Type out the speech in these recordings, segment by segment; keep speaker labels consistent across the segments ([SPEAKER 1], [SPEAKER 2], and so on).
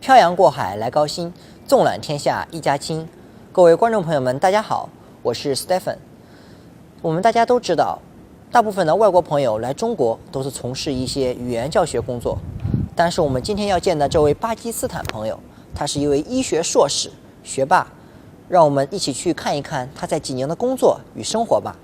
[SPEAKER 1] 漂洋过海来高新，纵览天下一家亲。各位观众朋友们，大家好，我是 Stephen。我们大家都知道，大部分的外国朋友来中国都是从事一些语言教学工作，但是我们今天要见的这位巴基斯坦朋友，他是一位医学硕士学霸，让我们一起去看一看他在济宁的工作与生活吧。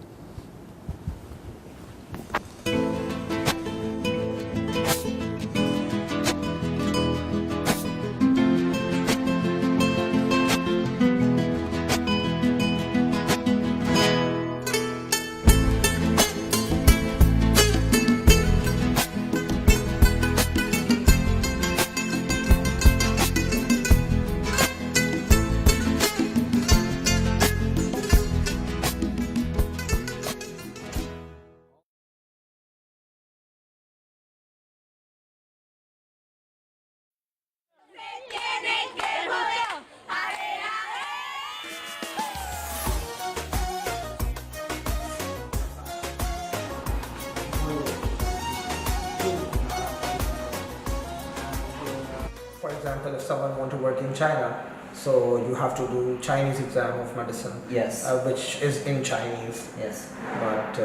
[SPEAKER 2] For example, if someone want to work in China, so you have to do Chinese exam of medicine,
[SPEAKER 1] Yes.
[SPEAKER 2] Which is in Chinese.
[SPEAKER 1] Yes.
[SPEAKER 2] But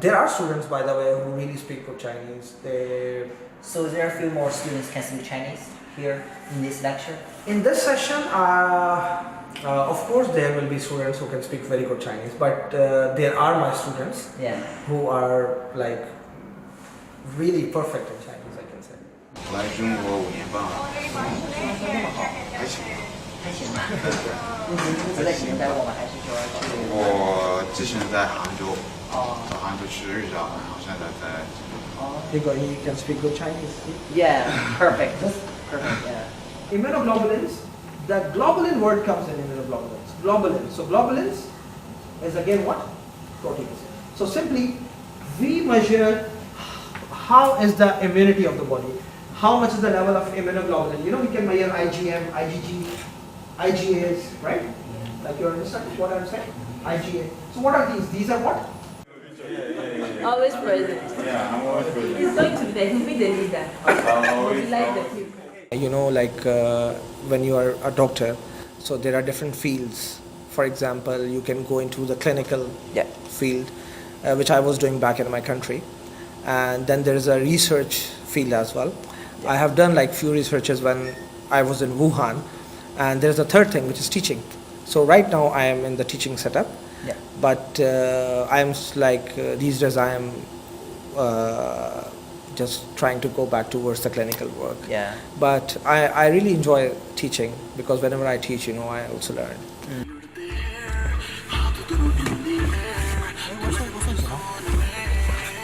[SPEAKER 2] there are students, by the way, who really speak good Chinese.
[SPEAKER 1] So there are a few more students can speak Chinese here in this lecture?
[SPEAKER 2] In this session, of course, there will be students who can speak very good Chinese, but there are my students who are like really perfect in Chinese, I can say.
[SPEAKER 3] 来中国5年半了，还行。
[SPEAKER 1] 还行吧。一直在济宁待过吗？还是说去？
[SPEAKER 3] 我之前在杭州，
[SPEAKER 1] 哦。
[SPEAKER 3] 到杭州去日照，然后现在在济宁。
[SPEAKER 2] He can speak good Chinese.
[SPEAKER 1] Yeah, perfect. Perfect. Yeah.
[SPEAKER 2] Immunoglobulins. The globulin word comes in immunoglobulins. Globulin. So globulins is again what? Proteins. So simply, we measure how is the immunity of the body. How much is the level of immunoglobulin? You know, we can measure IgM, IgG, IgAs, right? Like you understand what I'm saying? IgA. So what are these? These are what?
[SPEAKER 4] Always present.
[SPEAKER 3] Yeah, I'm always present.
[SPEAKER 4] He's going to be the leader. We like the people.
[SPEAKER 2] You know, like when you are a doctor, so there are different fields. For example, you can go into the clinical field, which I was doing back in my country. And then there is a research field as well. I have done like few researches when I was in Wuhan, and there's a third thing which is teaching. So right now I am in the teaching setup, but I'm like these days I am just trying to go back towards the clinical work.
[SPEAKER 1] Yeah.
[SPEAKER 2] But I really enjoy teaching because whenever I teach, you know, I also learn.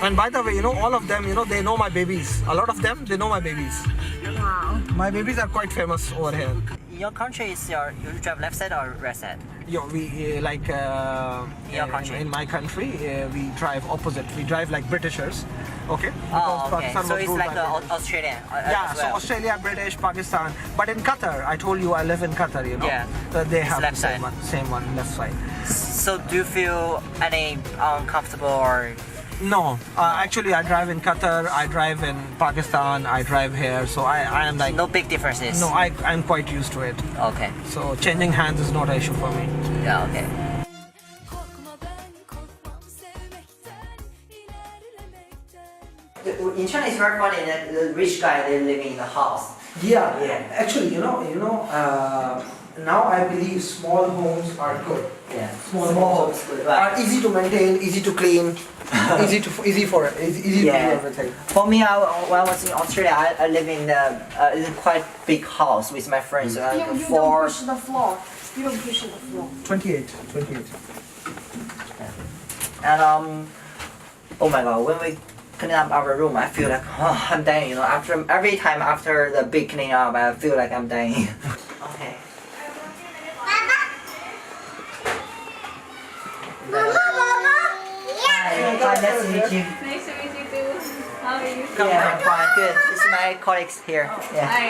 [SPEAKER 2] And by the way, you know, all of them, you know, they know my babies. A lot of them, they know my babies.
[SPEAKER 4] Wow.
[SPEAKER 2] My babies are quite famous over here.
[SPEAKER 1] In your country, you drive left side or right side?
[SPEAKER 2] We like
[SPEAKER 1] In your country?
[SPEAKER 2] in my country, we drive opposite. We drive like Britishers, okay?
[SPEAKER 1] Oh,
[SPEAKER 2] Because
[SPEAKER 1] okay.
[SPEAKER 2] Pakistan
[SPEAKER 1] So
[SPEAKER 2] was
[SPEAKER 1] it's
[SPEAKER 2] ruled
[SPEAKER 1] like
[SPEAKER 2] by
[SPEAKER 1] the
[SPEAKER 2] British.
[SPEAKER 1] Australian
[SPEAKER 2] Yeah,
[SPEAKER 1] as
[SPEAKER 2] so
[SPEAKER 1] well.
[SPEAKER 2] Australia, British, Pakistan. But in Qatar, I told you I live in Qatar, you know.
[SPEAKER 1] Yeah.
[SPEAKER 2] They
[SPEAKER 1] It's
[SPEAKER 2] have
[SPEAKER 1] left
[SPEAKER 2] the same
[SPEAKER 1] side.
[SPEAKER 2] same one, left side.
[SPEAKER 1] So do you feel any uncomfortable or?
[SPEAKER 2] No, actually I drive in Qatar, I drive in Pakistan, I drive here, so I am like...
[SPEAKER 1] No big differences?
[SPEAKER 2] No, I'm quite used to it.
[SPEAKER 1] Okay.
[SPEAKER 2] So changing hands is not an issue for me.
[SPEAKER 1] Yeah, okay. In China, it's very funny that the rich guy, they live in the house.
[SPEAKER 2] Yeah,
[SPEAKER 1] Yeah.
[SPEAKER 2] actually, now I believe small homes are good.
[SPEAKER 1] Yeah.
[SPEAKER 2] Small homes
[SPEAKER 1] good,
[SPEAKER 2] are
[SPEAKER 1] right.
[SPEAKER 2] easy to maintain, easy to clean, easy to do
[SPEAKER 1] Yeah.
[SPEAKER 2] everything.
[SPEAKER 1] For me, when I was in Australia, I live in a quite big house with my friends.
[SPEAKER 4] You don't push the floor. You don't push the floor.
[SPEAKER 2] 28.
[SPEAKER 1] And oh my god, when we clean up our room, I feel like I'm dying. You know, every time after the big clean up, I feel like I'm dying. Okay. Hi, nice to meet you.
[SPEAKER 4] Nice to meet you too. How are you?
[SPEAKER 1] Yeah, I'm fine. Good. This is my colleagues here. Yeah.
[SPEAKER 4] Hi.